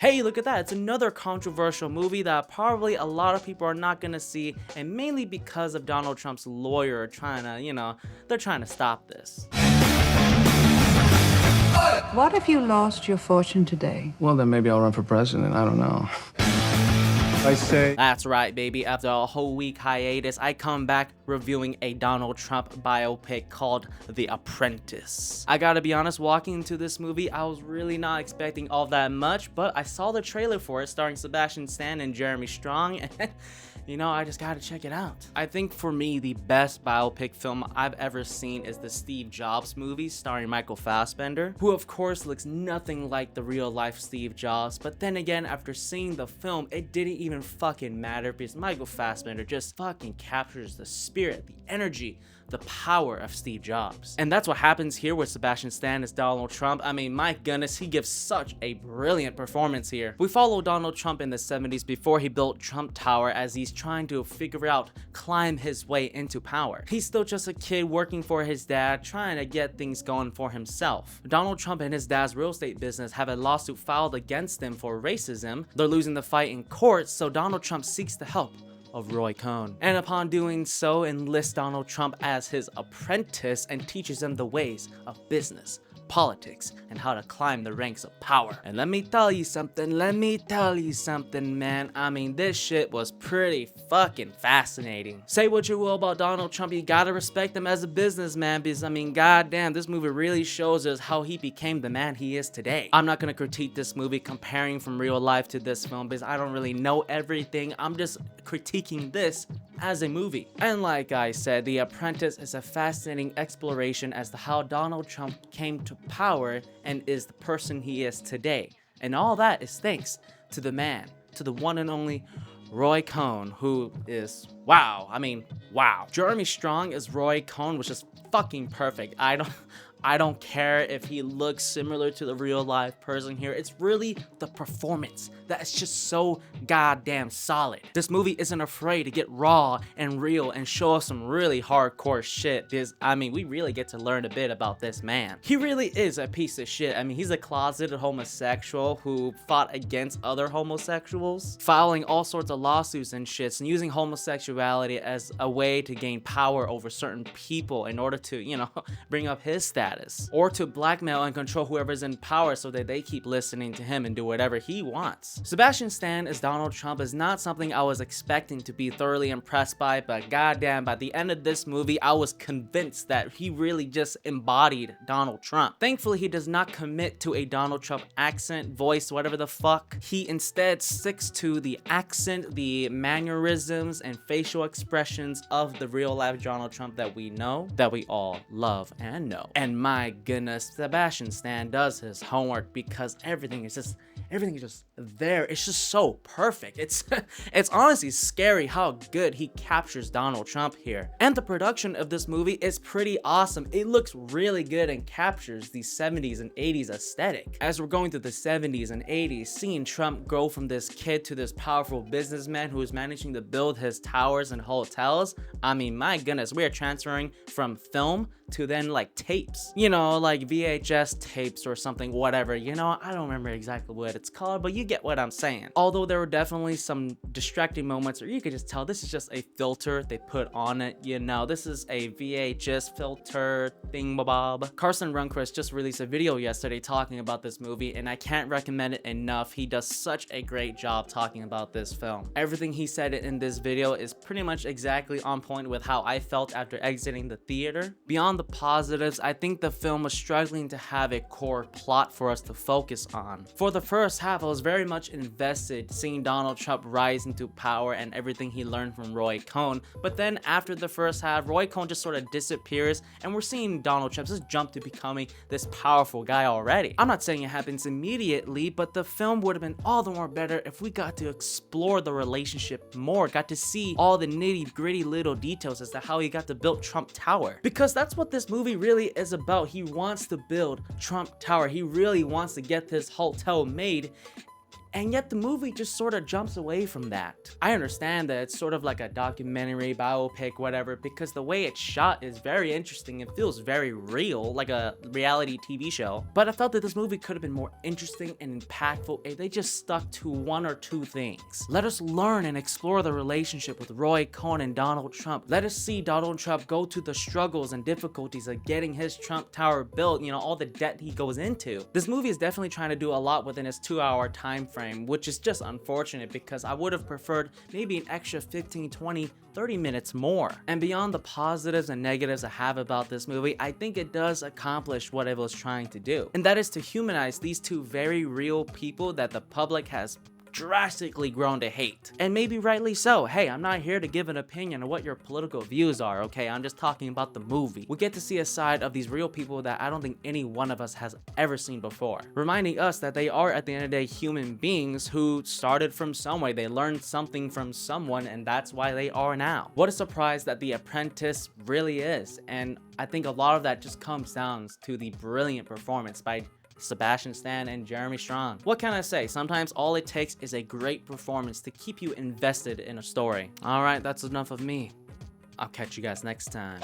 Hey, look at that. It's another controversial movie that probably a lot of people are not gonna see, and mainly because of Donald Trump's lawyer trying to, they're trying to stop this. What if you lost your fortune today? Well, then maybe I'll run for president. I don't know. I say. That's right, baby. After a whole week hiatus, I come back reviewing a Donald Trump biopic called The Apprentice. I gotta be honest, walking into this movie, I was really not expecting all that much, but I saw the trailer for it starring Sebastian Stan and Jeremy Strong, and I just gotta check it out. I think for me, the best biopic film I've ever seen is the Steve Jobs movie starring Michael Fassbender, who of course looks nothing like the real life Steve Jobs, but then again, after seeing the film, it didn't even fucking matter because Michael Fassbender just fucking captures the spirit, the energy, the power of Steve Jobs. And that's what happens here with Sebastian Stan as Donald Trump. I mean, my goodness, he gives such a brilliant performance here. We follow Donald Trump in the 70s before he built Trump Tower as he's trying to climb his way into power. He's still just a kid working for his dad, trying to get things going for himself. Donald Trump and his dad's real estate business have a lawsuit filed against them for racism. They're losing the fight in court, so Donald Trump seeks the help of Roy Cohn, and upon doing so, enlists Donald Trump as his apprentice and teaches him the ways of business, politics, and how to climb the ranks of power. And let me tell you something, man. I mean, this shit was pretty fucking fascinating. Say what you will about Donald Trump, you gotta respect him as a businessman because, I mean, goddamn, this movie really shows us how he became the man he is today. I'm not gonna critique this movie comparing from real life to this film because I don't really know everything. I'm just critiquing this as a movie. And like I said, The Apprentice is a fascinating exploration as to how Donald Trump came to power and is the person he is today. And all that is thanks to the man, to the one and only Roy Cohn, who is wow. I mean, wow. Jeremy Strong as Roy Cohn was just fucking perfect. I don't care if he looks similar to the real life person here. It's really the performance that's just so goddamn solid. This movie isn't afraid to get raw and real and show us some really hardcore shit because, I mean, we really get to learn a bit about this man. He really is a piece of shit. I mean, he's a closeted homosexual who fought against other homosexuals, filing all sorts of lawsuits and shits and using homosexuality as a way to gain power over certain people in order to, bring up his status. Or to blackmail and control whoever's in power so that they keep listening to him and do whatever he wants. Sebastian Stan as Donald Trump is not something I was expecting to be thoroughly impressed by, but goddamn, by the end of this movie, I was convinced that he really just embodied Donald Trump. Thankfully, he does not commit to a Donald Trump accent, voice, whatever the fuck. He instead sticks to the accent, the mannerisms, and facial expressions of the real life Donald Trump that we know, that we all love and know. And my goodness, Sebastian Stan does his homework because everything is just there. It's just so perfect. It's honestly scary how good he captures Donald Trump here. And the production of this movie is pretty awesome. It looks really good and captures the 70s and 80s aesthetic. As we're going through the 70s and 80s, seeing Trump grow from this kid to this powerful businessman who is managing to build his towers and hotels, I mean, my goodness, we are transferring from film to then like tapes, like VHS tapes or something, whatever, I don't remember exactly what it's called, but you get what I'm saying. Although there were definitely some distracting moments where you could just tell this is just a filter they put on it, this is a VHS filter thingamabob. Carson Runquist just released a video yesterday talking about this movie, and I can't recommend it enough. He does such a great job talking about this film. Everything he said in this video is pretty much exactly on point with how I felt after exiting the theater. Beyond the positives, I think the film was struggling to have a core plot for us to focus on. For the first half, I was very much invested seeing Donald Trump rise into power and everything he learned from Roy Cohn, but then after the first half, Roy Cohn just sort of disappears and we're seeing Donald Trump just jump to becoming this powerful guy already. I'm not saying it happens immediately, but the film would have been all the more better if we got to explore the relationship more, got to see all the nitty gritty little details as to how he got to build Trump Tower, because that's what this movie really is about. He wants to build Trump Tower. He really wants to get this hotel made And yet the movie just sort of jumps away from that. I understand that it's sort of like a documentary, biopic, whatever, because the way it's shot is very interesting and feels very real, like a reality TV show. But I felt that this movie could have been more interesting and impactful if they just stuck to one or two things. Let us learn and explore the relationship with Roy Cohn and Donald Trump. Let us see Donald Trump go to the struggles and difficulties of getting his Trump Tower built, you know, all the debt he goes into. This movie is definitely trying to do a lot within its 2-hour time frame, which is just unfortunate because I would have preferred maybe an extra 15, 20, 30 minutes more. And beyond the positives and negatives I have about this movie, I think it does accomplish what it was trying to do. And that is to humanize these two very real people that the public has drastically grown to hate. And maybe rightly so. Hey, I'm not here to give an opinion on what your political views are, okay? I'm just talking about the movie. We get to see a side of these real people that I don't think any one of us has ever seen before, reminding us that they are, at the end of the day, human beings who started from somewhere. They learned something from someone, and that's why they are now. What a surprise that The Apprentice really is, and I think a lot of that just comes down to the brilliant performance by Sebastian Stan and Jeremy Strong. What can I say? Sometimes all it takes is a great performance to keep you invested in a story. Alright, that's enough of me. I'll catch you guys next time.